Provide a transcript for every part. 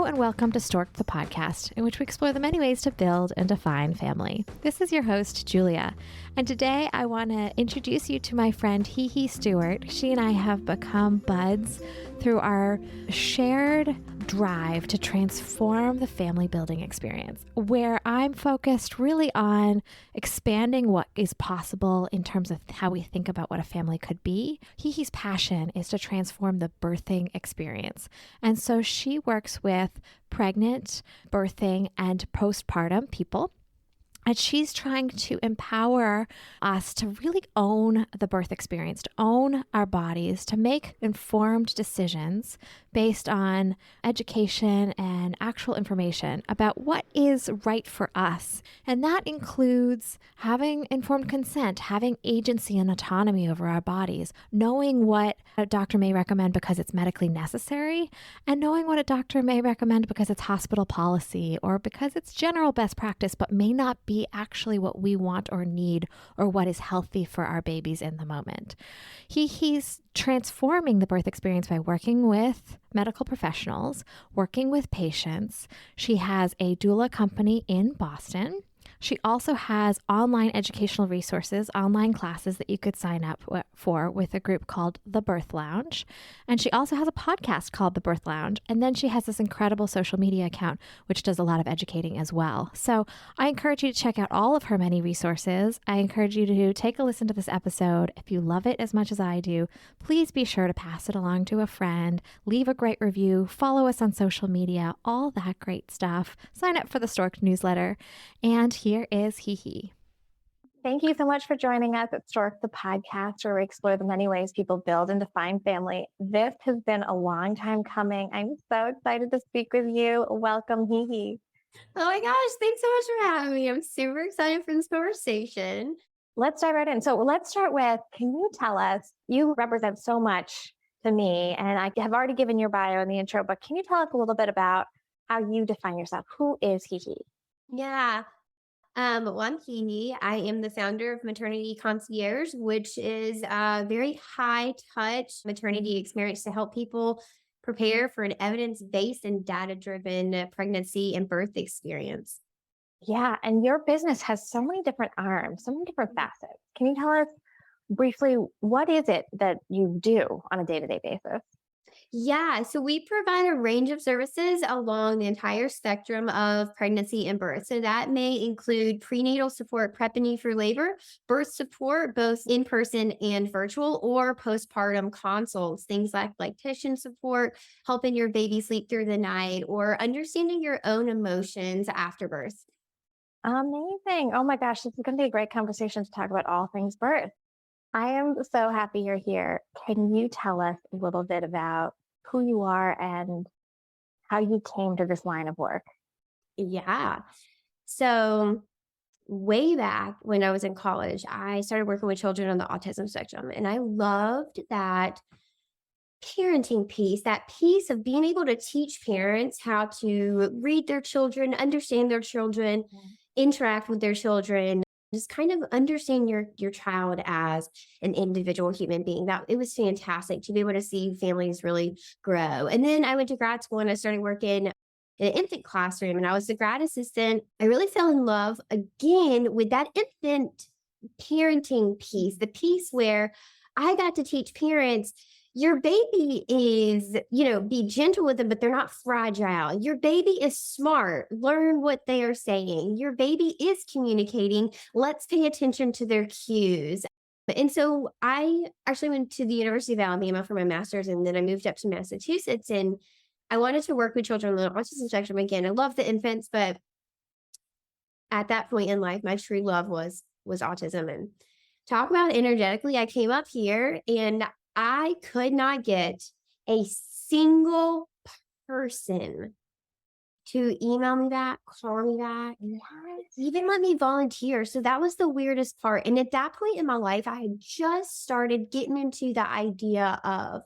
Hello and welcome to Stork'd, the podcast, in which we explore the many ways to build and define family. This is your host, Julia, and today I want to introduce you to my friend HeHe Stewart. She and I have become buds through our shared drive to transform the family building experience, where I'm focused really on expanding what is possible in terms of how we think about what a family could be. HeHe's passion is to transform the birthing experience. And so she works with pregnant, birthing, and postpartum people. And she's trying to empower us to really own the birth experience, to own our bodies, to make informed decisions based on education and actual information about what is right for us. And that includes having informed consent, having agency and autonomy over our bodies, knowing what a doctor may recommend because it's medically necessary, and knowing what a doctor may recommend because it's hospital policy or because it's general best practice, but may not be actually what we want or need or what is healthy for our babies in the moment. He's transforming the birth experience by working with medical professionals, working with patients. She has a doula company in Boston. She also has online educational resources, online classes that you could sign up for with a group called The Birth Lounge. And she also has a podcast called The Birth Lounge. And then she has this incredible social media account, which does a lot of educating as well. So I encourage you to check out all of her many resources. I encourage you to take a listen to this episode. If you love it as much as I do, please be sure to pass it along to a friend, leave a great review, follow us on social media, all that great stuff. Sign up for the Stork'd newsletter. And here is HeHe. Thank you so much for joining us at Stork'd, the podcast, where we explore the many ways people build and define family. This has been a long time coming. I'm so excited to speak with you. Welcome, HeHe. Oh my gosh, thanks so much for having me. I'm super excited for this conversation. Let's dive right in. So let's start with, can you tell us, you represent so much to me, and I have already given your bio in the intro, but can you tell us a little bit about how you define yourself? Who is HeHe? Yeah. Well, I'm HeHe. I am the founder of Maternity, Concierge, which is a very high touch maternity experience to help people prepare for an evidence-based and data-driven pregnancy and birth experience. Yeah, and your business has so many different arms, so many different facets. Can you tell us briefly, what is it that you do on a day-to-day basis? Yeah, so we provide a range of services along the entire spectrum of pregnancy and birth. So that may include prenatal support, prepping you for labor, birth support, both in person and virtual, or postpartum consults, things like lactation support, helping your baby sleep through the night, or understanding your own emotions after birth. Amazing. Oh my gosh, this is going to be a great conversation to talk about all things birth. I am so happy you're here. Can you tell us a little bit about who you are and how you came to this line of work? Yeah. So way back when I was in college, I started working with children on the autism spectrum, and I loved that parenting piece, that piece of being able to teach parents how to read their children, understand their children, interact with their children, just kind of understand your child as an individual human being. That it was fantastic to be able to see families really grow. And then I went to grad school and I started working in an infant classroom, and I was the grad assistant. I really fell in love again with that infant parenting piece, the piece where I got to teach parents, your baby is, be gentle with them, but they're not fragile. Your baby is smart. Learn what they are saying. Your baby is communicating. Let's pay attention to their cues. And so I actually went to the University of Alabama for my master's, and then I moved up to Massachusetts, and I wanted to work with children on the autism spectrum again. I love the infants, but at that point in life, my true love was autism. And talk about energetically, I came up here and I could not get a single person to email me back, call me back, even let me volunteer. So that was the weirdest part. And at that point in my life, I had just started getting into the idea of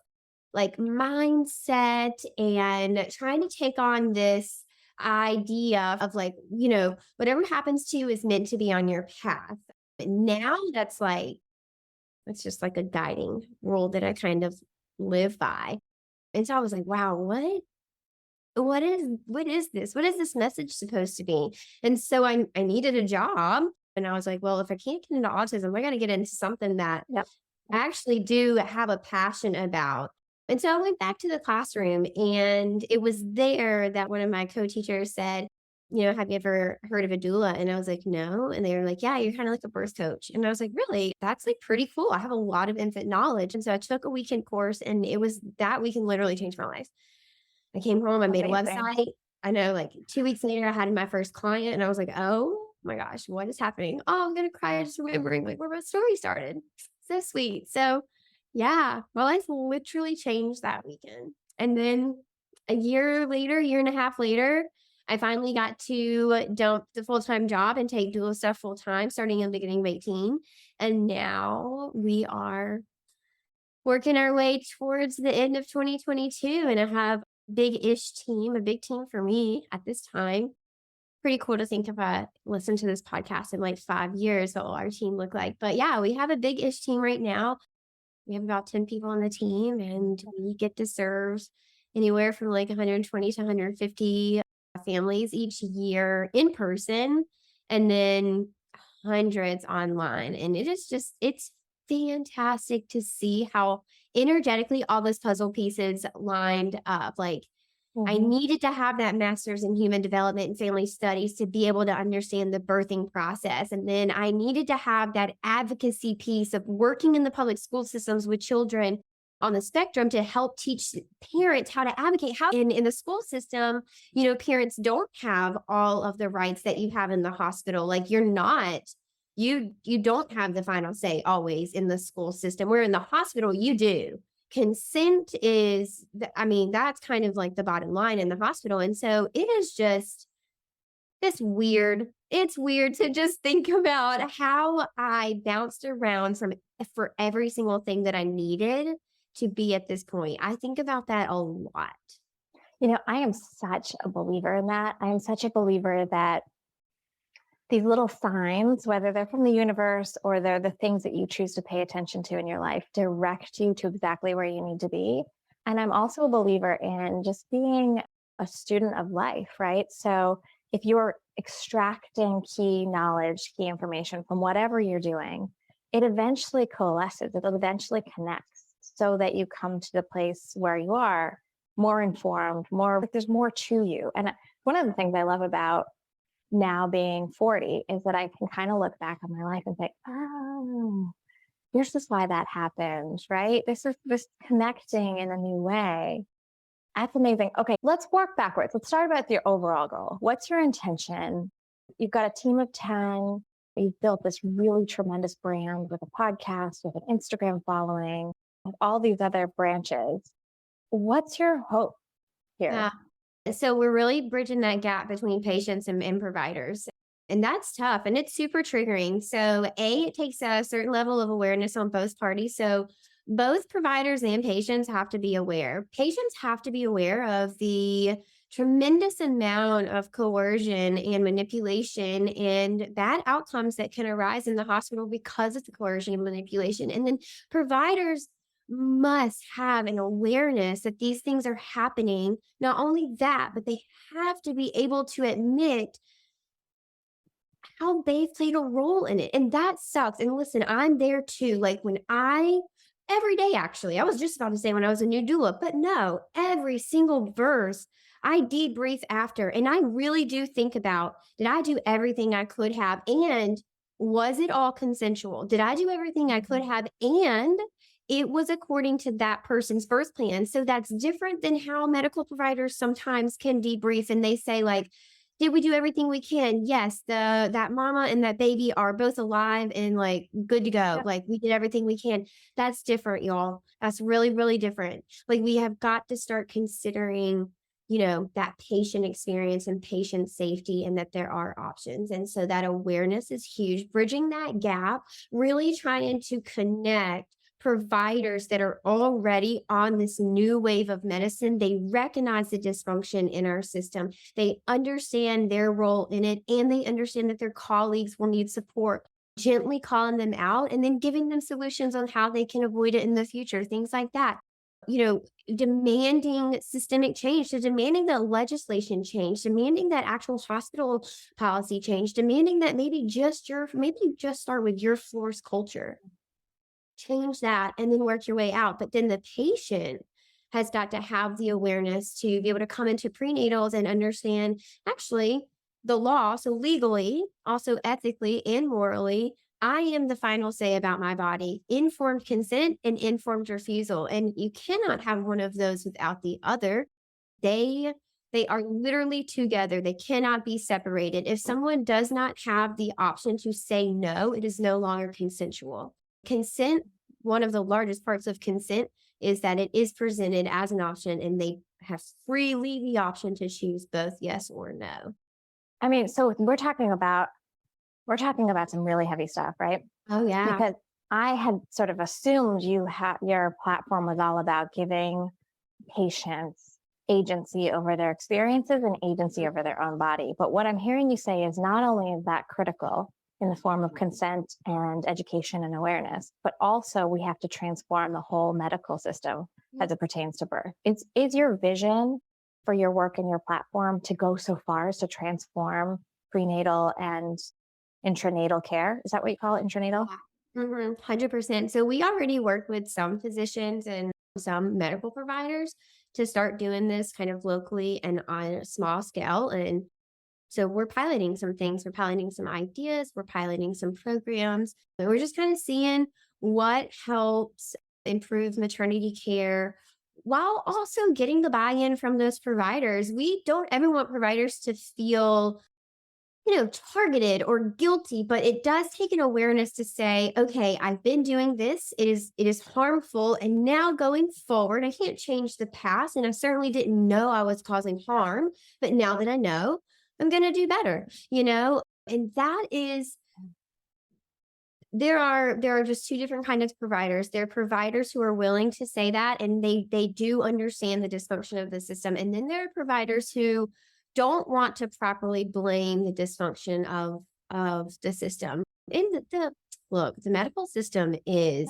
like mindset and trying to take on this idea of like, whatever happens to you is meant to be on your path. But now it's just like a guiding rule that I kind of live by. And so I was like, wow, what is this? What is this message supposed to be? And so I needed a job. And I was like, well, if I can't get into autism, I got to get into something that Yep. I actually do have a passion about. And so I went back to the classroom, and it was there that one of my co-teachers said, have you ever heard of a doula? And I was like, no. And they were like, yeah, you're kind of like a birth coach. And I was like, really? That's like pretty cool. I have a lot of infant knowledge. And so I took a weekend course, and it was that weekend literally changed my life. I came home, I made a Amazing. website. I know, like 2 weeks later, I had my first client, and I was like, oh my gosh, what is happening? Oh, I'm going to cry just remembering like where my story started. So sweet. So yeah, my life literally changed that weekend. And then a year later, year and a half later, I finally got to dump the full-time job and take doula stuff full time, starting in the beginning of 18. And now we are working our way towards the end of 2022. And I have a big team for me at this time. Pretty cool to think if I listen to this podcast in like 5 years, what will our team look like? But yeah, we have a big-ish team right now. We have about 10 people on the team, and we get to serve anywhere from like 120 to 150 families each year in person, and then hundreds online. And it's fantastic to see how energetically all those puzzle pieces lined up. Like, I needed to have that master's in human development and family studies to be able to understand the birthing process. And then I needed to have that advocacy piece of working in the public school systems with children on the spectrum to help teach parents how to advocate. How in the school system, parents don't have all of the rights that you have in the hospital. Like, you don't have the final say always in the school system. Where in the hospital, you do. Consent is, that's kind of like the bottom line in the hospital. And so it is just this weird. It's weird to just think about how I bounced around for every single thing that I needed to be at this point. I think about that a lot. I am such a believer in that. I am such a believer that these little signs, whether they're from the universe or they're the things that you choose to pay attention to in your life, direct you to exactly where you need to be. And I'm also a believer in just being a student of life, right? So if you're extracting key knowledge, key information from whatever you're doing, it eventually coalesces, it'll eventually connects so that you come to the place where you are more informed, there's more to you. And one of the things I love about now being 40 is that I can kind of look back on my life and say, oh, here's just why that happened, right? This connecting in a new way. That's amazing. Okay, let's work backwards. Let's start about your overall goal. What's your intention? You've got a team of 10. You've built this really tremendous brand with a podcast, with an Instagram following, with all these other branches. What's your hope here? Yeah. So we're really bridging that gap between patients and providers. And that's tough, and it's super triggering. So it takes a certain level of awareness on both parties. So both providers and patients have to be aware. Patients have to be aware of the tremendous amount of coercion and manipulation and bad outcomes that can arise in the hospital because of the coercion and manipulation. And then providers must have an awareness that these things are happening. Not only that, but they have to be able to admit how they've played a role in it. And that sucks. And listen, I'm there too. Like every day, actually, I was just about to say when I was a new doula, but no, every single verse I debrief after. And I really do think about, did I do everything I could have? And was it all consensual? Did I do everything I could have? And it was according to that person's birth plan. So that's different than how medical providers sometimes can debrief, and they say like, did we do everything we can? Yes, that mama and that baby are both alive and like good to go. Yeah. Like, we did everything we can. That's different, y'all. That's really, really different. Like, we have got to start considering, that patient experience and patient safety, and that there are options. And so that awareness is huge. Bridging that gap, really trying to connect providers that are already on this new wave of medicine. They recognize the dysfunction in our system. They understand their role in it, and they understand that their colleagues will need support, gently calling them out and then giving them solutions on how they can avoid it in the future, things like that. demanding systemic change, to demanding that legislation change, demanding that actual hospital policy change, demanding that maybe you just start with your floor's culture, change that, and then work your way out. But then the patient has got to have the awareness to be able to come into prenatals and understand actually the law. So legally, also ethically and morally, I am the final say about my body. Informed consent and informed refusal. And you cannot have one of those without the other. They are literally together. They cannot be separated. If someone does not have the option to say no, it is no longer consensual. Consent, one of the largest parts of consent is that it is presented as an option and they have freely the option to choose both yes or no. I mean, so we're talking about some really heavy stuff, right? Oh yeah. Because I had sort of assumed your platform was all about giving patients agency over their experiences and agency over their own body. But what I'm hearing you say is not only is that critical in the form of consent and education and awareness, but also we have to transform the whole medical system as it pertains to birth. Is your vision for your work and your platform to go so far as to transform prenatal and intranatal care? Is that what you call it, intranatal? 100%. So we already work with some physicians and some medical providers to start doing this kind of locally and on a small scale. And so we're piloting some things, we're piloting some ideas, we're piloting some programs, and we're just kind of seeing what helps improve maternity care while also getting the buy-in from those providers. We don't ever want providers to feel targeted or guilty, but it does take an awareness to say, okay, I've been doing this. It is harmful. And now going forward, I can't change the past. And I certainly didn't know I was causing harm. But now that I know, I'm going to do better, and that is, there are just two different kinds of providers. There are providers who are willing to say that, and they do understand the dysfunction of the system. And then there are providers who don't want to properly blame the dysfunction of the system. And the medical system is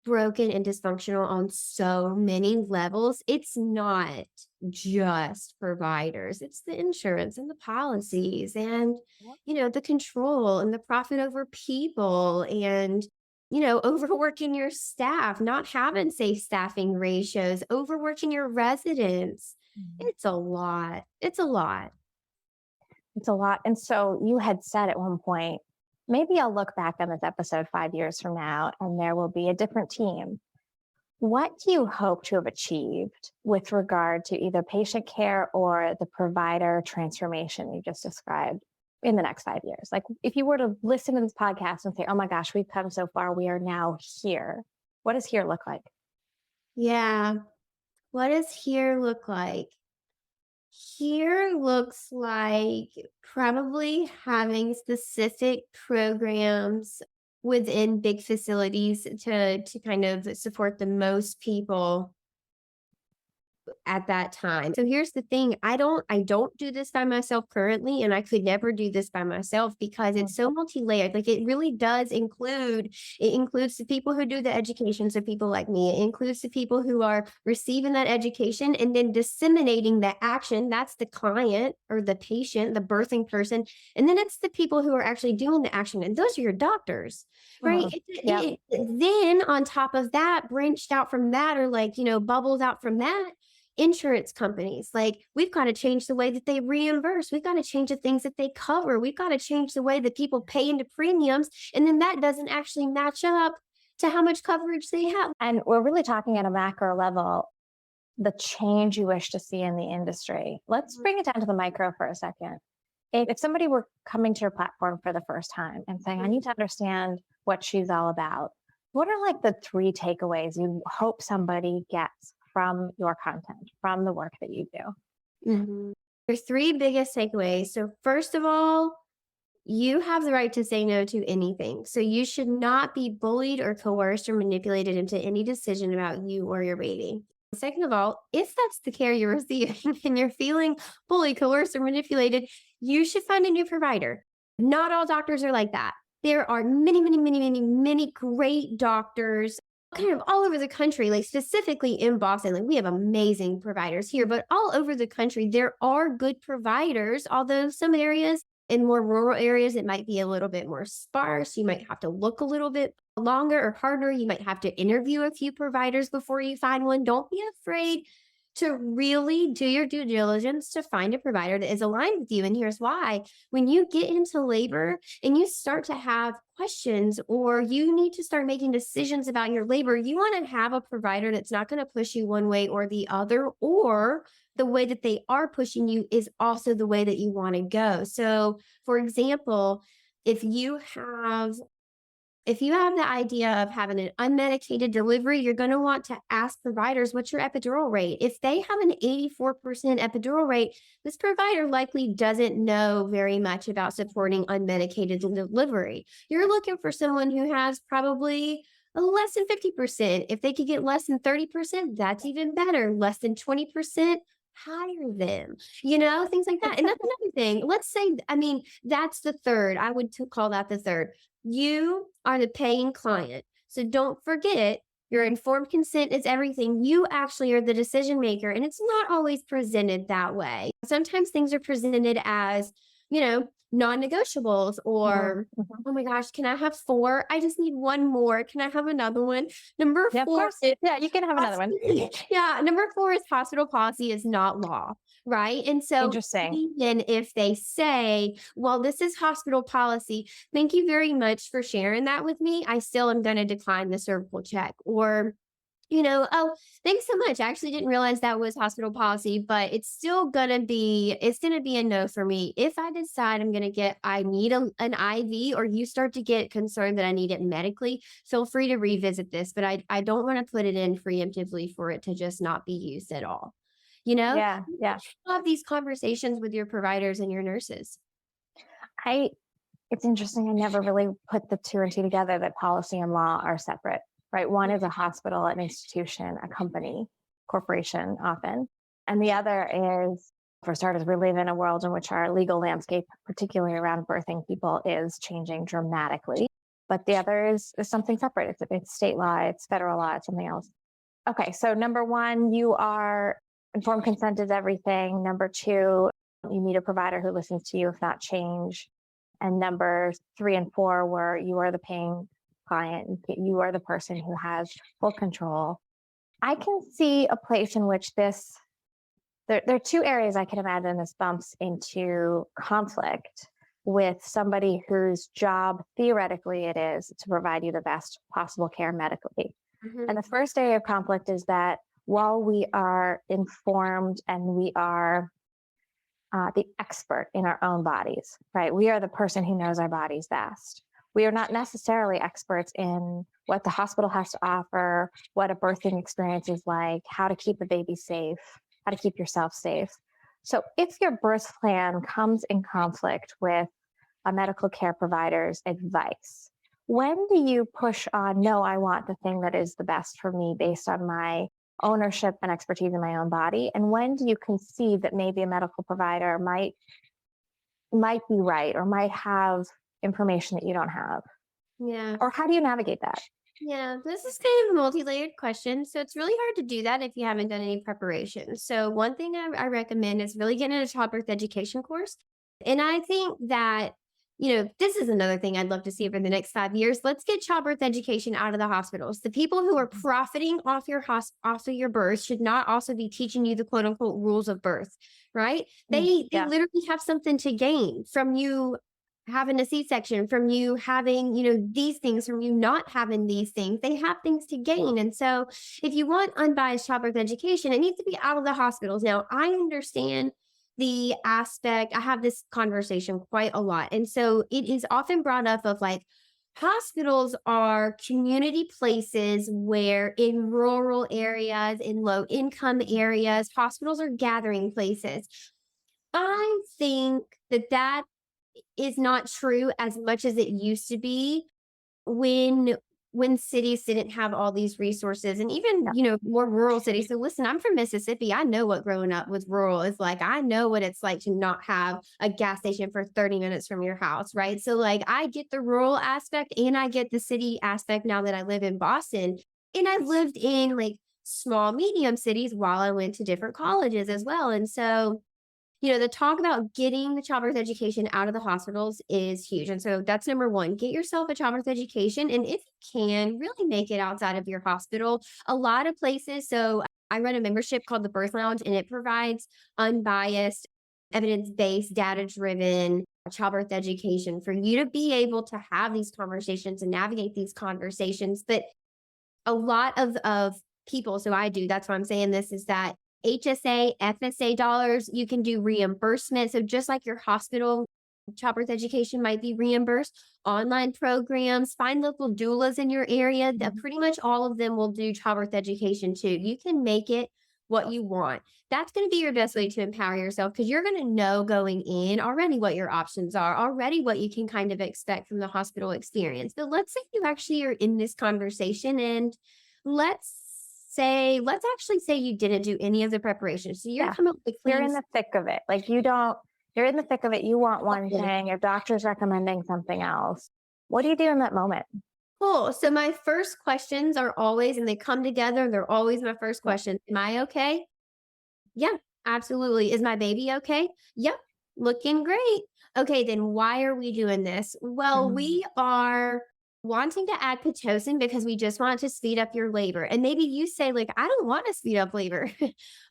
broken and dysfunctional on so many levels. It's not just providers. It's the insurance and the policies and, the control and the profit over people and, overworking your staff, not having safe staffing ratios, overworking your residents. It's a lot. It's a lot. It's a lot. And so you had said at one point, maybe I'll look back on this episode 5 years from now and there will be a different team. What do you hope to have achieved with regard to either patient care or the provider transformation you just described in the next 5 years? Like if you were to listen to this podcast and say, oh my gosh, we've come so far, we are now here. What does here look like? Yeah. What does here look like? Here looks like probably having specific programs within big facilities to kind of support the most people at that time. So here's the thing. I don't do this by myself currently, and I could never do this by myself because it's so multi-layered. Like it really does includes the people who do the education. So people like me, it includes the people who are receiving that education and then disseminating the action. That's the client or the patient, the birthing person. And then it's the people who are actually doing the action. And those are your doctors, right? Then on top of that, branched out from that or bubbles out from that, insurance companies. Like we've got to change the way that they reimburse. We've got to change the things that they cover. We've got to change the way that people pay into premiums. And then that doesn't actually match up to how much coverage they have. And we're really talking at a macro level, the change you wish to see in the industry. Let's bring it down to the micro for a second. If somebody were coming to your platform for the first time and saying, I need to understand what she's all about, what are like the 3 takeaways you hope somebody gets from your content, from the work that you do? There's 3 biggest takeaways. So first of all, you have the right to say no to anything. So you should not be bullied or coerced or manipulated into any decision about you or your baby. Second of all, if that's the care you're receiving and you're feeling bullied, coerced, or manipulated, you should find a new provider. Not all doctors are like that. There are many, many, many, many, many great doctors kind of all over the country, like specifically in Boston, like we have amazing providers here, but all over the country, there are good providers, although some areas in more rural areas, it might be a little bit more sparse. You might have to look a little bit longer or harder. You might have to interview a few providers before you find one. Don't be afraid to really do your due diligence to find a provider that is aligned with you. And here's why. When you get into labor and you start to have questions or you need to start making decisions about your labor, you want to have a provider that's not going to push you one way or the other, or the way that they are pushing you is also the way that you want to go. So, for example, if you have the idea of having an unmedicated delivery, you're going to want to ask providers, what's your epidural rate? If they have an 84% epidural rate, this provider likely doesn't know very much about supporting unmedicated delivery. You're looking for someone who has probably less than 50%. If they could get less than 30%, that's even better. Less than 20%, hire them, things like that. And that's another thing. Let's say, that's the third. I would call that the third. You are the paying client. So don't forget, your informed consent is everything. You actually are the decision maker, and it's not always presented that way. Sometimes things are presented as, non-negotiables or, oh my gosh, can I have 4? I just need 1 more. Can I have another one? Number 4. Of course. Yeah, you can have another one. Yeah. Number 4 is hospital policy is not law. Right. And so Interesting. even if they say, well, this is hospital policy, thank you very much for sharing that with me, I still am going to decline the cervical check. Or, oh, thanks so much. I actually didn't realize that was hospital policy, but it's going to be a no for me. If I decide I need an IV, or you start to get concerned that I need it medically, feel free to revisit this, but I don't want to put it in preemptively for it to just not be used at all. Yeah. Have these conversations with your providers and your nurses. It's interesting. I never really put the 2 and 2 together, that policy and law are separate, right? One is a hospital, an institution, a company, corporation often. And the other is, for starters, we live in a world in which our legal landscape, particularly around birthing people, is changing dramatically. But the other is something separate. It's state law, it's federal law, it's something else. Okay, so number 1, you are informed consent is everything. Number 2, you need a provider who listens to you, if not change. And number 3 and 4 were you are the paying client. You are the person who has full control. I can see a place in which there are 2 areas I can imagine this bumps into conflict with somebody whose job theoretically it is to provide you the best possible care medically. And the first area of conflict is that while we are informed and we are the expert in our own bodies, right? We are the person who knows our bodies best. We are not necessarily experts in what the hospital has to offer, what a birthing experience is like, how to keep the baby safe, how to keep yourself safe. So if your birth plan comes in conflict with a medical care provider's advice, when do you push on, no, I want the thing that is the best for me based on my ownership and expertise in my own body? And when do you concede that maybe a medical provider might be right or might have information that you don't have? Yeah. Or how do you navigate that? Yeah, this is kind of a multi-layered question. So it's really hard to do that if you haven't done any preparation. So one thing I recommend is really getting a childbirth education course. And I think that, this is another thing I'd love to see over the next 5 years. Let's get childbirth education out of the hospitals. The people who are profiting off of your birth should not also be teaching you the quote unquote rules of birth, right? They literally have something to gain from you having a C-section, from you having, these things, from you not having these things. They have things to gain. And so if you want unbiased childbirth education, it needs to be out of the hospitals. Now, I understand the aspect, I have this conversation quite a lot. And so it is often brought up of like, hospitals are community places where in rural areas, in low income areas, hospitals are gathering places. I think that is not true as much as it used to be when cities didn't have all these resources, and even, more rural cities. So listen, I'm from Mississippi. I know what growing up with rural is like. I know what it's like to not have a gas station for 30 minutes from your house, right? So like, I get the rural aspect and I get the city aspect now that I live in Boston. And I lived in like small, medium cities while I went to different colleges as well. And so, the talk about getting the childbirth education out of the hospitals is huge. And so that's number one, get yourself a childbirth education. And if you can, really make it outside of your hospital. A lot of places. So I run a membership called the Birth Lounge, and it provides unbiased, evidence-based, data-driven childbirth education for you to be able to have these conversations and navigate these conversations. But a lot of people, so I do, that's why I'm saying this, is that HSA, FSA dollars, you can do reimbursement. So just like your hospital childbirth education might be reimbursed, online programs, find local doulas in your area that pretty much all of them will do childbirth education too. You can make it what you want. That's going to be your best way to empower yourself, because you're going to know going in already what your options are, already what you can kind of expect from the hospital experience. But let's say you actually are in this conversation, and let's actually say you didn't do any of the preparation. So you're coming up with you're in the thick of it. Like you're in the thick of it. You want one thing, your doctor's recommending something else. What do you do in that moment? Cool. So my first questions are always, and they come together, they're always my first question. Am I okay? Yeah, absolutely. Is my baby okay? Yep. Looking great. Okay, then why are we doing this? Well, we are wanting to add Pitocin because we just want to speed up your labor. And maybe you say, like, I don't want to speed up labor.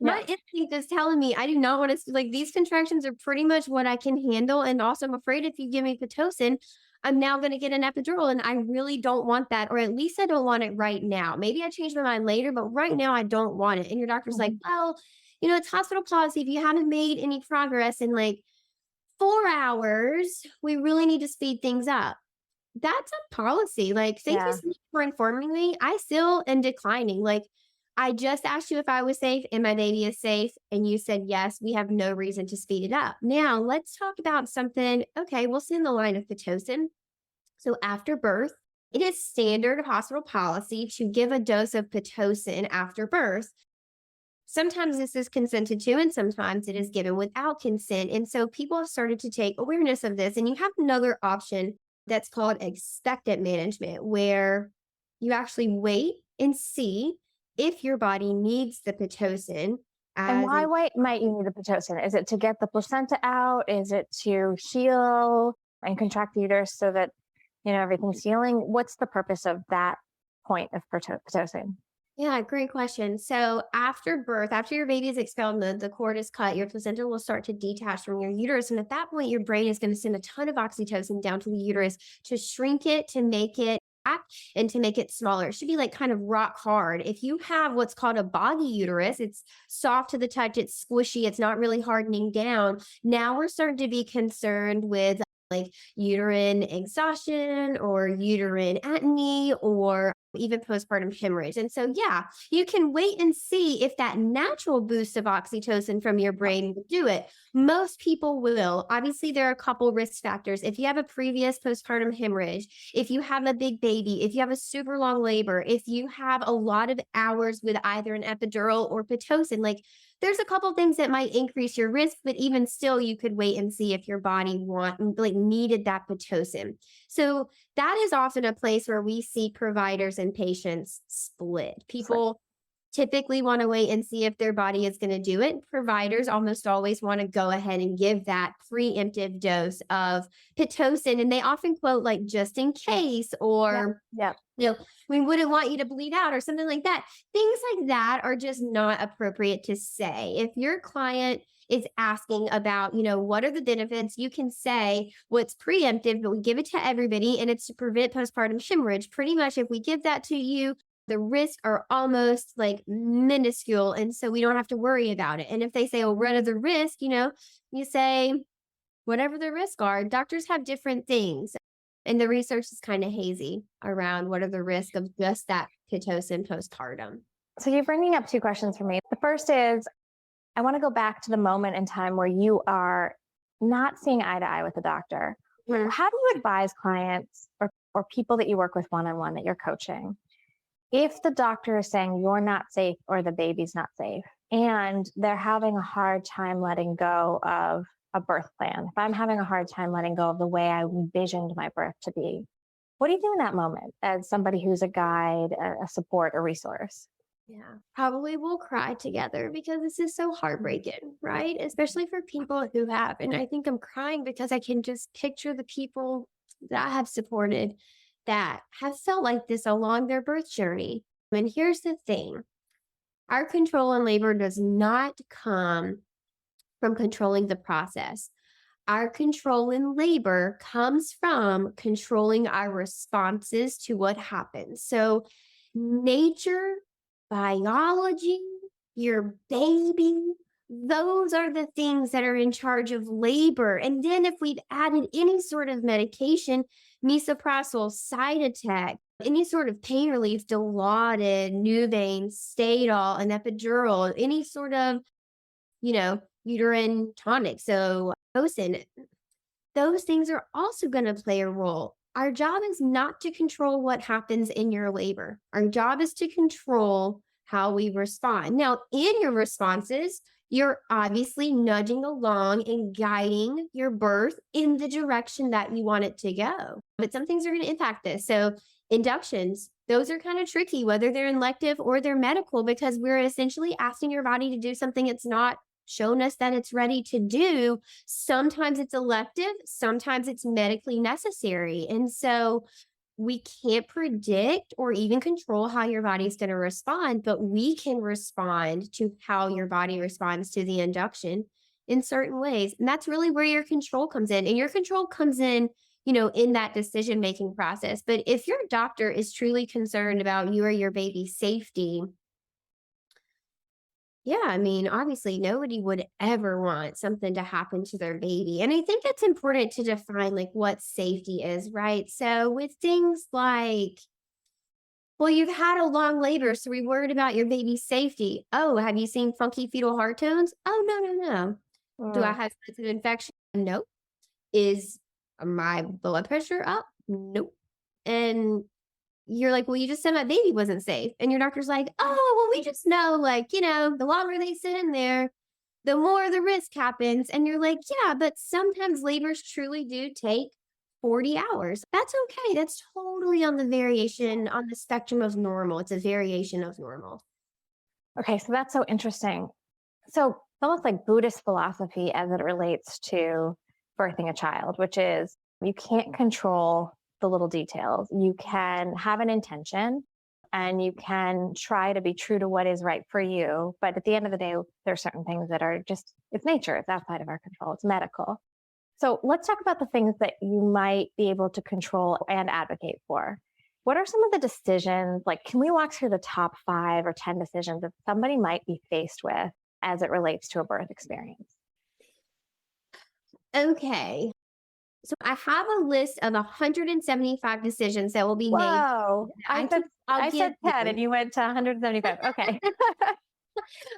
My instinct is telling me I do not want to, like, these contractions are pretty much what I can handle. And also, I'm afraid if you give me Pitocin, I'm now going to get an epidural, and I really don't want that, or at least I don't want it right now. Maybe I change my mind later, but right now I don't want it. And your doctor's like, well, it's hospital policy. If you haven't made any progress in like 4 hours, we really need to speed things up. That's a policy. Like, thank you so much for informing me. I still am declining. Like, I just asked you if I was safe and my baby is safe, and you said yes. We have no reason to speed it up. Now, let's talk about something. Okay, we'll send the line of Pitocin. So after birth, it is standard hospital policy to give a dose of Pitocin after birth. Sometimes this is consented to, and sometimes it is given without consent. And so people have started to take awareness of this. And you have another option that's called expectant management, where you actually wait and see if your body needs the Pitocin. And why might you need the Pitocin? Is it to get the placenta out? Is it to heal and contract the uterus so that, everything's healing? What's the purpose of that point of Pitocin? Yeah, great question. So after birth, after your baby is expelled and the cord is cut, your placenta will start to detach from your uterus. And at that point, your brain is going to send a ton of oxytocin down to the uterus to shrink it, to make it act, and to make it smaller. It should be like kind of rock hard. If you have what's called a boggy uterus, it's soft to the touch, it's squishy, it's not really hardening down. Now we're starting to be concerned with like uterine exhaustion or uterine atony or even postpartum hemorrhage. And so, you can wait and see if that natural boost of oxytocin from your brain will do it. Most people will. Obviously, there are a couple risk factors. If you have a previous postpartum hemorrhage, if you have a big baby, if you have a super long labor, if you have a lot of hours with either an epidural or Pitocin, like there's a couple things that might increase your risk, but even still, you could wait and see if your body needed that Pitocin. So that is often a place where we see providers and patients split. People typically want to wait and see if their body is going to do it. Providers almost always want to go ahead and give that preemptive dose of Pitocin. And they often quote like, just in case, or, we wouldn't want you to bleed out or something like that. Things like that are just not appropriate to say. If your client is asking about, what are the benefits, you can say what's preemptive, but we give it to everybody, and it's to prevent postpartum hemorrhage. Pretty much if we give that to you, the risks are almost like minuscule. And so we don't have to worry about it. And if they say, oh, what are the risks? You say, whatever the risks are. Doctors have different things. And the research is kind of hazy around what are the risks of just that Pitocin postpartum. So you're bringing up two questions for me. The first is, I want to go back to the moment in time where you are not seeing eye to eye with the doctor. How do you advise clients or people that you work with one-on-one that you're coaching, if the doctor is saying you're not safe or the baby's not safe, and they're having a hard time letting go of a birth plan? If I'm having a hard time letting go of the way I envisioned my birth to be, What do you do in that moment as somebody who's a guide, a support, a resource? Yeah, probably we'll cry together because this is so heartbreaking, right? Especially for people who have. And I think I'm crying because I can just picture the people that I have supported that have felt like this along their birth journey. And here's the thing, our control in labor does not come from controlling the process. Our control in labor comes from controlling our responses to what happens. So, nature, biology, your baby, those are the things that are in charge of labor. And then, if we've added any sort of medication, misoprostol, Cytotec, any sort of pain relief, Dilaudid, Nuvain, Stadol, an epidural, any sort of, uterine tonic, so Oxytocin, those things are also going to play a role. Our job is not to control what happens in your labor. Our job is to control how we respond. Now, in your responses, you're obviously nudging along and guiding your birth in the direction that you want it to go. But some things are going to impact this. So, inductions, those are kind of tricky, whether they're elective or they're medical, because we're essentially asking your body to do something it's not shown us that it's ready to do. Sometimes it's elective, sometimes it's medically necessary. And so we can't predict or even control how your body's going to respond, but we can respond to how your body responds to the induction in certain ways. And that's really where your control comes in. And your control comes in, in that decision-making process. But if your doctor is truly concerned about you or your baby's safety, yeah, I mean, obviously, nobody would ever want something to happen to their baby. And I think it's important to define like what safety is, right? So with things like, well, you've had a long labor, so we're worried about your baby's safety. Oh, have you seen funky fetal heart tones? Oh, no. Do I have sensitive infection? Nope. Is my blood pressure up? Nope. And you're like, well, you just said my baby wasn't safe. And your doctor's like, oh, well, we just know, the longer they sit in there, the more the risk happens. And you're like, yeah, but sometimes labors truly do take 40 hours. That's okay. That's totally on the spectrum of normal. It's a variation of normal. Okay, so that's so interesting. So it's almost like Buddhist philosophy as it relates to birthing a child, which is you can't control the little details. You can have an intention and you can try to be true to what is right for you. But at the end of the day, there are certain things that are just, it's nature. It's outside of our control. It's medical. So let's talk about the things that you might be able to control and advocate for. What are some of the decisions? Like, can we walk through the top 5 or 10 decisions that somebody might be faced with as it relates to a birth experience? Okay. So I have a list of 175 decisions that will be made. Whoa. I said 10 and you went to 175. Okay.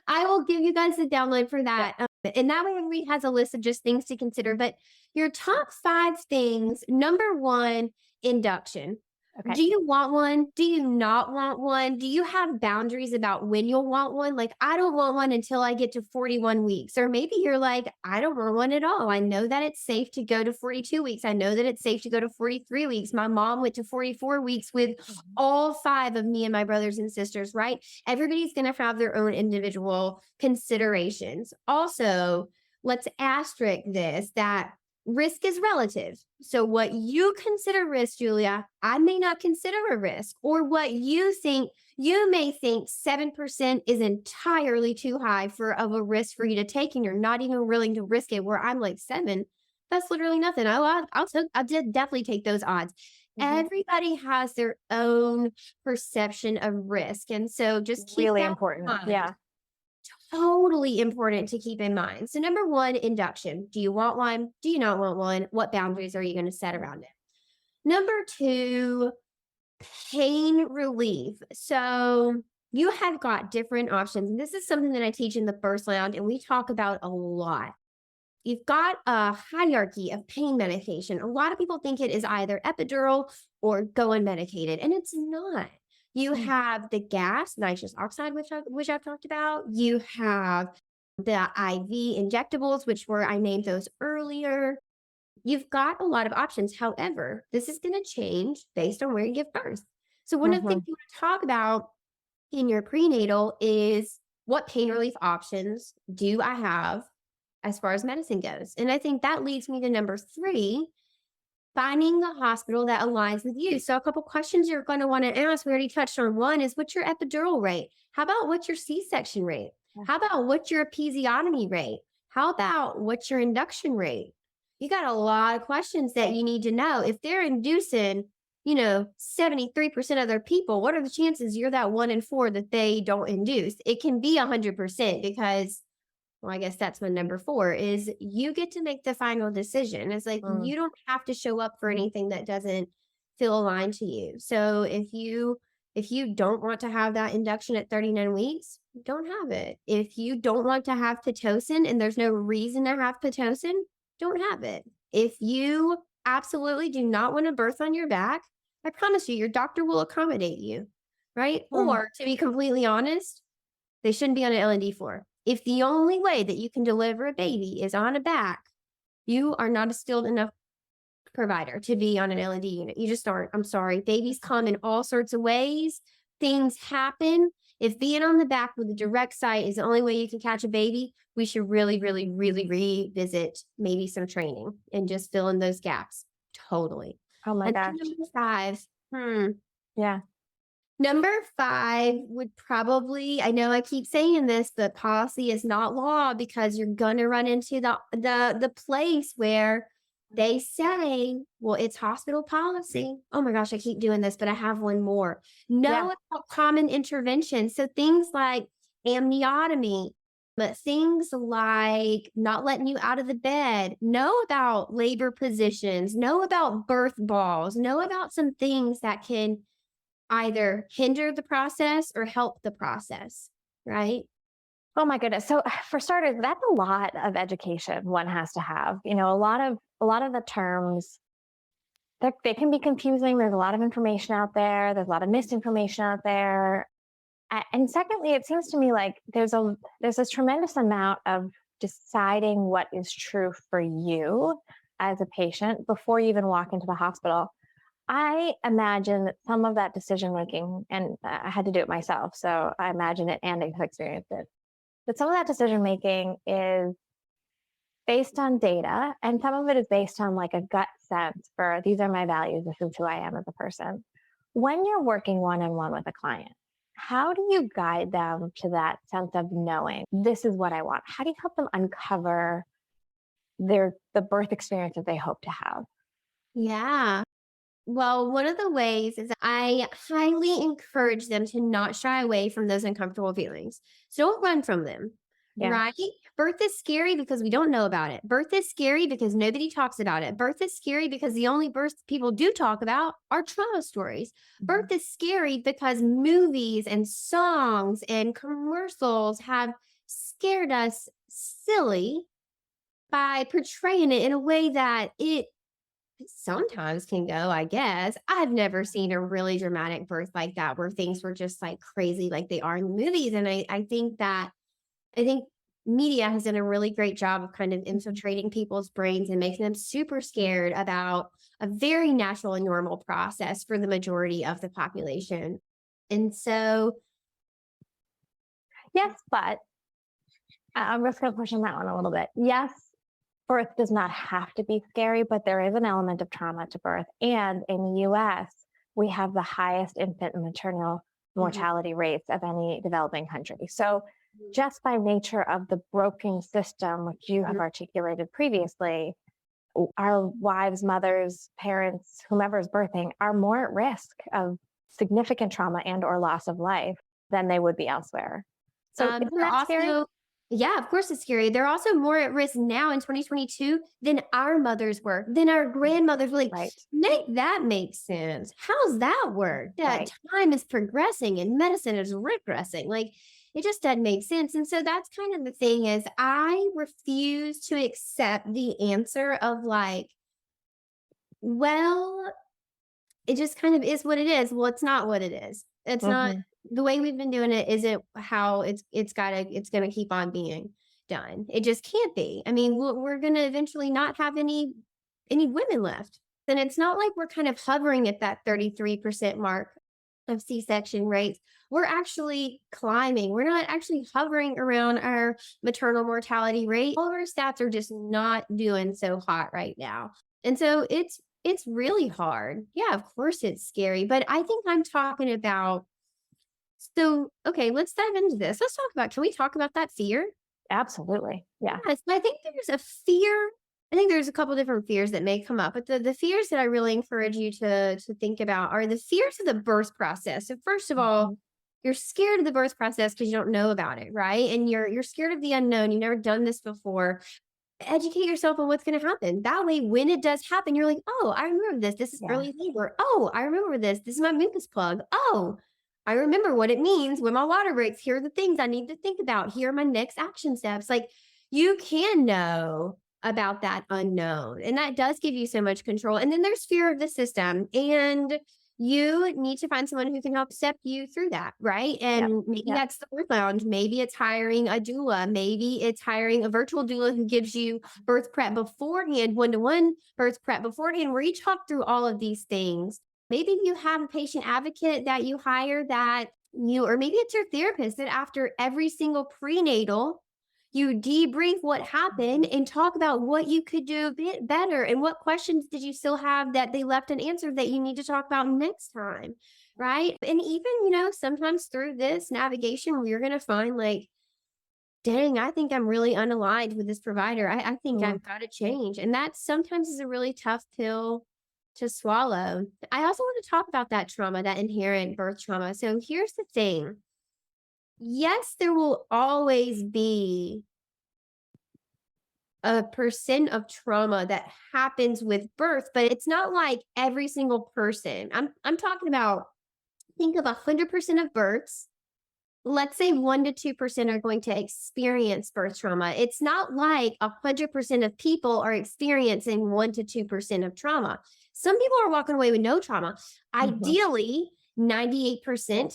I will give you guys the download for that. Yeah. And that way everybody has a list of just things to consider. But your top 5 things, number 1, induction. Okay. Do you want one? Do you not want one? Do you have boundaries about when you'll want one? Like, I don't want one until I get to 41 weeks. Or maybe you're like, I don't want one at all. I know that it's safe to go to 42 weeks. I know that it's safe to go to 43 weeks. My mom went to 44 weeks with all 5 of me and my brothers and sisters, right? Everybody's going to have their own individual considerations. Also, let's asterisk this, that risk is relative. So what you consider risk, Julia, I may not consider a risk. Or what you may think 7% is entirely too high of a risk for you to take, and you're not even willing to risk it, where I'm like 7, that's literally nothing. I'll definitely take those odds. Mm-hmm. Everybody has their own perception of risk. And so just keep really that important. in mind. Yeah. Totally important to keep in mind. So number 1, induction. Do you want one? Do you not want one? What boundaries are you going to set around it? Number 2, pain relief. So you have got different options. And this is something that I teach in the Birth Lounge and we talk about a lot. You've got a hierarchy of pain medication. A lot of people think it is either epidural or go unmedicated, and it's not. You have the gas, nitrous oxide, which I've talked about. You have the IV injectables, I named those earlier. you've got a lot of options. However, this is going to change based on where you give birth. So one of the things you want to talk about in your prenatal is, what pain relief options do I have as far as medicine goes? And I think that leads me to number 3, finding a hospital that aligns with you. So a couple questions you're going to want to ask, we already touched on one, is what's your epidural rate? How about what's your C-section rate? How about what's your episiotomy rate? How about what's your induction rate? You got a lot of questions that you need to know. If they're inducing, 73% of their people, what are the chances you're that 1 in 4 that they don't induce? It can be 100% because, well, I guess that's my number 4 is you get to make the final decision. It's like, you don't have to show up for anything that doesn't feel aligned to you. So if you don't want to have that induction at 39 weeks, don't have it. If you don't want to have Pitocin and there's no reason to have Pitocin, don't have it. If you absolutely do not want to birth on your back, I promise you, your doctor will accommodate you, right? Or to be completely honest, they shouldn't be on an L&D floor. If the only way that you can deliver a baby is on a back, you are not a skilled enough provider to be on an L&D unit. You just aren't. I'm sorry. Babies come in all sorts of ways. Things happen. If being on the back with a direct site is the only way you can catch a baby, we should really, really, really revisit maybe some training and just fill in those gaps. Totally. Oh my gosh. Number 5. Yeah. Number 5 would probably, I know I keep saying this, but policy is not law, because you're going to run into the place where they say, well, it's hospital policy. Oh my gosh, I keep doing this, but I have one more. Know about common interventions. So things like amniotomy, but things like not letting you out of the bed, know about labor positions, know about birth balls, know about some things that can either hinder the process or help the process, right? Oh my goodness. So for starters, that's a lot of education one has to have. A lot of the terms, they can be confusing. There's a lot of information out there. There's a lot of misinformation out there. And secondly, it seems to me like there's this tremendous amount of deciding what is true for you as a patient before you even walk into the hospital. I imagine that some of that decision making, and I had to do it myself, so I imagine it and I've experienced it, but some of that decision making is based on data, and some of it is based on like a gut sense for, these are my values, this is who I am as a person. When you're working one-on-one with a client, how do you guide them to that sense of knowing, this is what I want? How do you help them uncover the birth experience that they hope to have? Yeah. Well, one of the ways is I highly encourage them to not shy away from those uncomfortable feelings. So don't run from them, right? Birth is scary because we don't know about it. Birth is scary because nobody talks about it. Birth is scary because the only births people do talk about are trauma stories. Birth is scary because movies and songs and commercials have scared us silly by portraying it in a way that it sometimes can go, I guess. I've never seen a really dramatic birth like that where things were just like crazy like they are in the movies. And I think media has done a really great job of kind of infiltrating people's brains and making them super scared about a very natural and normal process for the majority of the population. And so, yes, but I'm just going to push on that one a little bit. Yes, birth does not have to be scary, but there is an element of trauma to birth. And in the US, we have the highest infant and maternal mortality rates of any developing country. So just by nature of the broken system, which you have articulated previously, our wives, mothers, parents, whomever is birthing are more at risk of significant trauma and or loss of life than they would be elsewhere. So isn't that scary? Yeah, of course it's scary. They're also more at risk now in 2022 than our mothers were, than our grandmothers were. Like, make that make sense. How's that work? That time is progressing and medicine is regressing. Like, it just doesn't make sense. And so that's kind of the thing is I refuse to accept the answer of like, well, it just kind of is what it is. Well, it's not what it is. It's not. The way we've been doing it isn't how it's going to keep on being done. It just can't be. I mean, we're going to eventually not have any any women left. And it's not like we're kind of hovering at that 33% mark of C-section rates. We're actually climbing. We're not actually hovering around our maternal mortality rate. All of our stats are just not doing so hot right now. And so it's really hard. Yeah, of course it's scary, but I think I'm talking about, so, okay, let's dive into this. Can we talk about that fear? Absolutely. Yeah. Yes, I think there's a fear. I think there's a couple different fears that may come up, but the fears that I really encourage you to think about are the fears of the birth process. So first of all, you're scared of the birth process because you don't know about it, right? And you're scared of the unknown. You've never done this before. Educate yourself on what's going to happen. That way, when it does happen, you're like, oh, I remember this. This is early labor. Oh, I remember this. This is my mucus plug. Oh, I remember what it means when my water breaks. Here are the things I need to think about. Here are my next action steps. Like, you can know about that unknown, and that does give you so much control. And then there's fear of the system, and you need to find someone who can help step you through that, right? And maybe that's the birth lounge. Maybe it's hiring a doula. Maybe it's hiring a virtual doula who gives you birth prep beforehand, one-to-one birth prep beforehand, where you talk through all of these things. Maybe you have a patient advocate that you hire or maybe it's your therapist that after every single prenatal, you debrief what happened and talk about what you could do a bit better and what questions did you still have that they left unanswered that you need to talk about next time, right? And even, sometimes through this navigation, we're going to find like, dang, I think I'm really unaligned with this provider. I think I've got to change. And that sometimes is a really tough pill to swallow. I also want to talk about that trauma, that inherent birth trauma. So here's the thing. Yes, there will always be a percent of trauma that happens with birth, but it's not like every single person. I'm talking about, think of 100% of births. Let's say 1 to 2% are going to experience birth trauma. It's not like 100% of people are experiencing 1 to 2% of trauma. Some people are walking away with no trauma. Ideally, 98%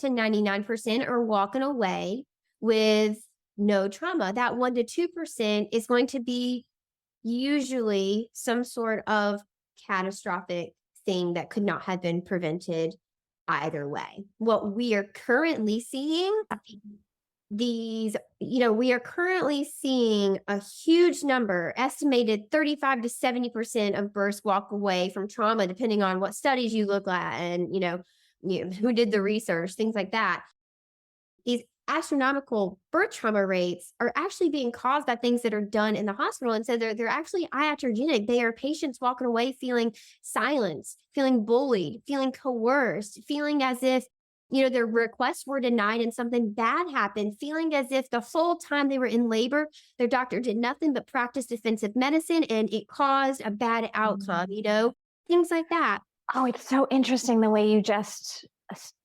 to 99% are walking away with no trauma. That 1 to 2% is going to be usually some sort of catastrophic thing that could not have been prevented either way. What we are currently seeing, we are currently seeing a huge number, estimated 35 to 70% of births walk away from trauma, depending on what studies you look at and, who did the research, things like that. These astronomical birth trauma rates are actually being caused by things that are done in the hospital. And so they're actually iatrogenic. They are patients walking away feeling silenced, feeling bullied, feeling coerced, feeling as if, their requests were denied and something bad happened, feeling as if the whole time they were in labor, their doctor did nothing but practice defensive medicine and it caused a bad outcome, things like that. Oh, it's so interesting the way you just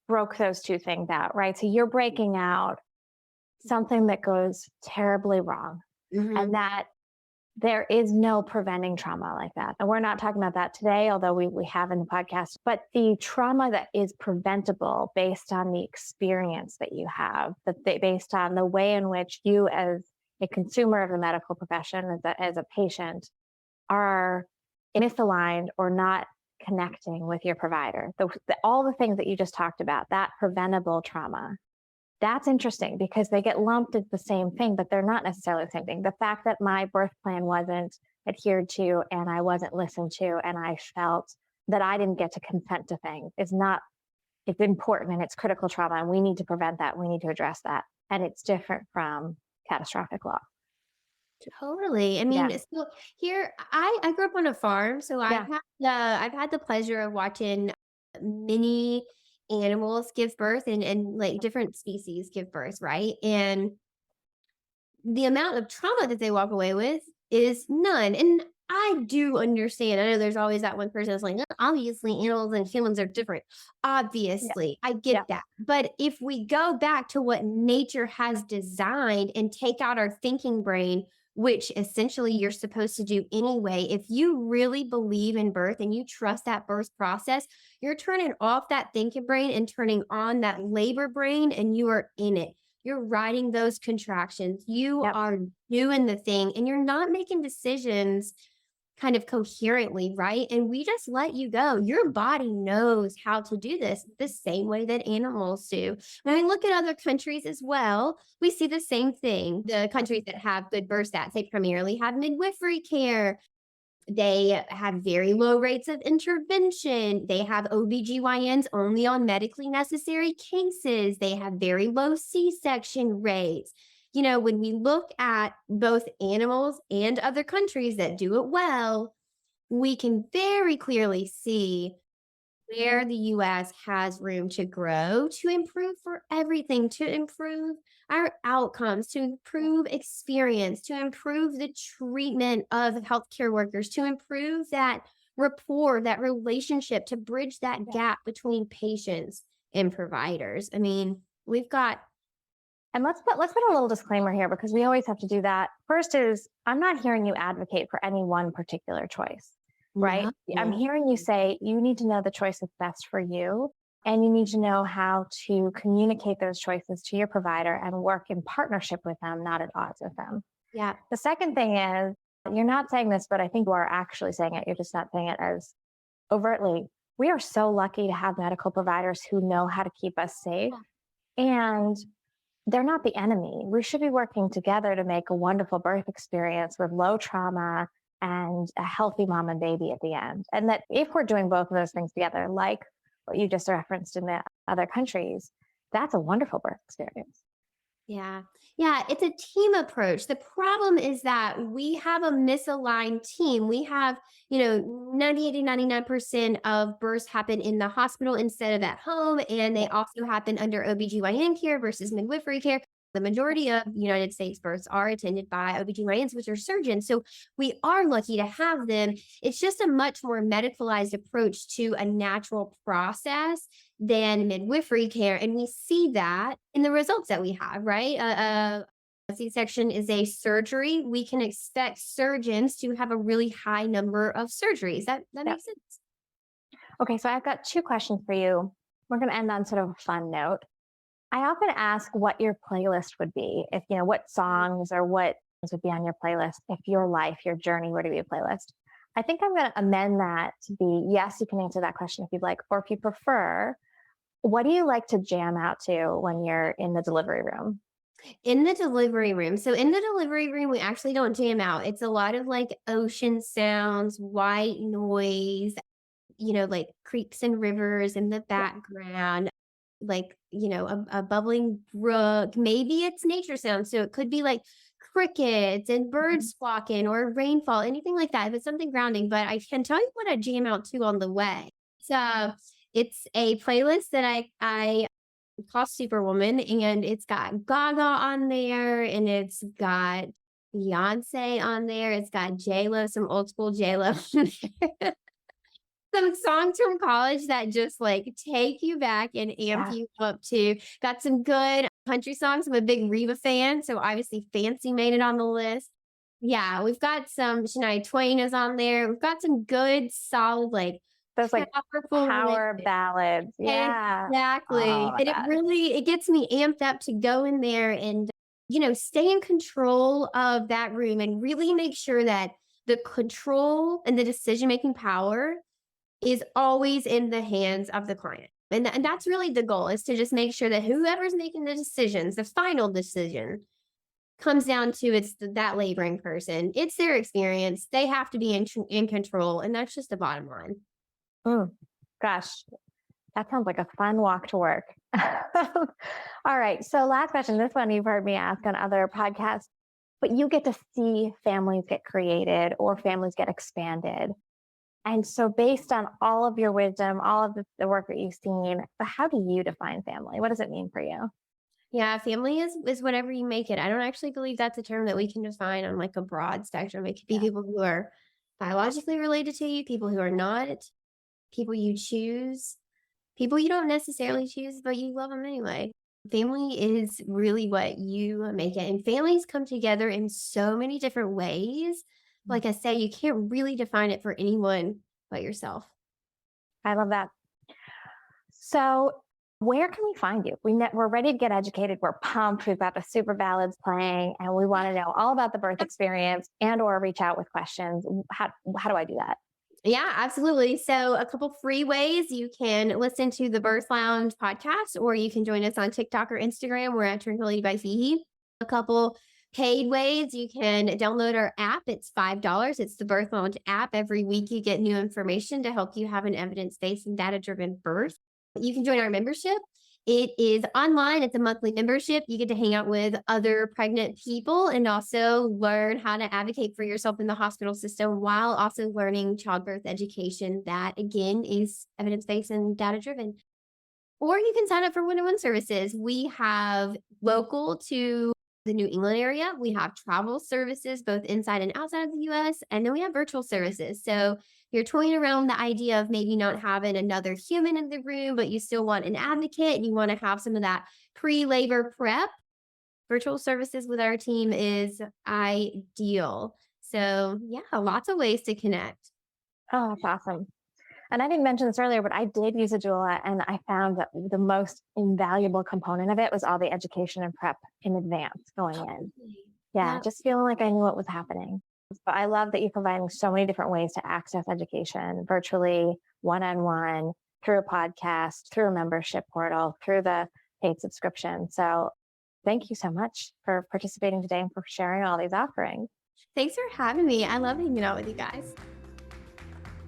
broke those two things out, right? So you're breaking out something that goes terribly wrong and that there is no preventing trauma like that. And we're not talking about that today, although we have in the podcast, but the trauma that is preventable based on the experience that you have, based on the way in which you as a consumer of the medical profession, as a patient, are misaligned or not connecting with your provider. All the things that you just talked about, that preventable trauma, that's interesting because they get lumped as the same thing, but they're not necessarily the same thing. The fact that my birth plan wasn't adhered to and I wasn't listened to and I felt that I didn't get to consent to things it's important and it's critical trauma and we need to prevent that. We need to address that. And it's different from catastrophic loss. Totally. I mean, so here I grew up on a farm, so I've had the pleasure of watching many animals give birth and like different species give birth, right? And the amount of trauma that they walk away with is none. And I do understand. I know there's always that one person that's like, obviously animals and humans are different. Obviously, I get that. But if we go back to what nature has designed and take out our thinking brain, which essentially you're supposed to do anyway, if you really believe in birth and you trust that birth process, you're turning off that thinking brain and turning on that labor brain and you are in it. You're riding those contractions. You are doing the thing and you're not making decisions kind of coherently, right? And we just let you go. Your body knows how to do this the same way that animals do. When I look at other countries as well, we see the same thing. The countries that have good birth stats, they primarily have midwifery care. They have very low rates of intervention. They have OBGYNs only on medically necessary cases. They have very low C-section rates. When we look at both animals and other countries that do it well, we can very clearly see where the US has room to grow, to improve for everything, to improve our outcomes, to improve experience, to improve the treatment of healthcare workers, to improve that rapport, that relationship, to bridge that gap between patients and providers. I mean, we've got. And let's put a little disclaimer here, because we always have to do that. First is, I'm not hearing you advocate for any one particular choice, right? I'm hearing you say you need to know the choice that's best for you, and you need to know how to communicate those choices to your provider and work in partnership with them, not at odds with them. Yeah. The second thing is, you're not saying this, but I think you are actually saying it. You're just not saying it as overtly. We are so lucky to have medical providers who know how to keep us safe, and they're not the enemy. We should be working together to make a wonderful birth experience with low trauma and a healthy mom and baby at the end. And that if we're doing both of those things together, like what you just referenced in the other countries, that's a wonderful birth experience. Yeah. Yeah. It's a team approach. The problem is that we have a misaligned team. We have, 98 to 99% of births happen in the hospital instead of at home. And they also happen under OBGYN care versus midwifery care. The majority of United States births are attended by OBGYNs, which are surgeons. So we are lucky to have them. It's just a much more medicalized approach to a natural process than midwifery care. And we see that in the results that we have, right? A C-section is a surgery. We can expect surgeons to have a really high number of surgeries. That makes sense. Okay, so I've got two questions for you. We're going to end on sort of a fun note. I often ask what your playlist would be, if, what songs or what would be on your playlist if your life, your journey were to be a playlist. I think I'm going to amend that to be, yes, you can answer that question if you'd like, or if you prefer, what do you like to jam out to when you're in the delivery room? In the delivery room. So in the delivery room, we actually don't jam out. It's a lot of like ocean sounds, white noise, like creeks and rivers in the background, like, a bubbling brook. Maybe it's nature sounds. So it could be like crickets and birds squawking or rainfall, anything like that. If it's something grounding, but I can tell you what I jam out to on the way. So it's a playlist that I call Superwoman, and it's got Gaga on there, and it's got Beyonce on there. It's got J-Lo, some old school J-Lo. Some songs from college that just like take you back and amp you up to. Got some good country songs. I'm a big Reba fan, so obviously Fancy made it on the list. Yeah, we've got some Shania Twain is on there. We've got some good, solid, like those like power ballads. Yeah, exactly. And it gets me amped up to go in there and stay in control of that room and really make sure that the control and the decision-making power is always in the hands of the client. And that's really the goal, is to just make sure that whoever's making the decisions, the final decision, comes down to that laboring person. It's their experience. They have to be in control. And that's just the bottom line. Gosh, that sounds like a fun walk to work. All right. So last question. This one you've heard me ask on other podcasts, but you get to see families get created or families get expanded. And so based on all of your wisdom, all of the work that you've seen, how do you define family? What does it mean for you? Yeah, family is whatever you make it. I don't actually believe that's a term that we can define on like a broad spectrum. It could be people who are biologically related to you, people who are not, people you choose, people you don't necessarily choose, but you love them anyway. Family is really what you make it. And families come together in so many different ways. Like I say, you can't really define it for anyone but yourself. I love that. So Where can we find you? We're ready to get educated. We're pumped. We've got the super ballads playing, and we want to know all about the birth experience and or reach out with questions. How do I do that? Yeah, absolutely. So a couple free ways you can listen to the Birth Lounge podcast, or you can join us on TikTok or Instagram. We're at Tranquility by HeHe. A couple paid ways you can download our app. It's $5. It's the Birth Lounge app. Every week you get new information to help you have an evidence-based and data-driven birth. You can join our membership. It is online. It's a monthly membership. You get to hang out with other pregnant people and also learn how to advocate for yourself in the hospital system while also learning childbirth education that, again, is evidence-based and data-driven. Or you can sign up for one-on-one services. We have local to the New England area. We have travel services, both inside and outside of the U.S., and then we have virtual services. So you're toying around the idea of maybe not having another human in the room, but you still want an advocate and you want to have some of that pre-labor prep. Virtual services with our team is ideal. So yeah, lots of ways to connect. Oh, that's awesome. And I didn't mention this earlier, but I did use a doula, and I found that the most invaluable component of it was all the education and prep in advance going in. Yeah, just feeling like I knew what was happening. But I love that you're providing so many different ways to access education virtually, one-on-one, through a podcast, through a membership portal, through the paid subscription. So thank you so much for participating today and for sharing all these offerings. Thanks for having me. I love hanging out with you guys.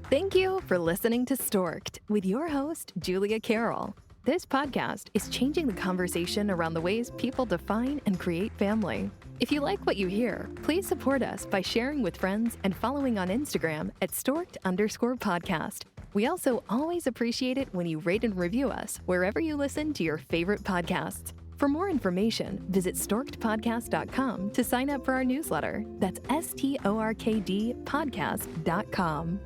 Thank you for listening to Stork'd with your host, Julia Carroll. This podcast is changing the conversation around the ways people define and create family. If you like what you hear, please support us by sharing with friends and following on Instagram at Stork'd_podcast. We also always appreciate it when you rate and review us wherever you listen to your favorite podcasts. For more information, visit storkedpodcast.com to sign up for our newsletter. That's STORKD podcast.com.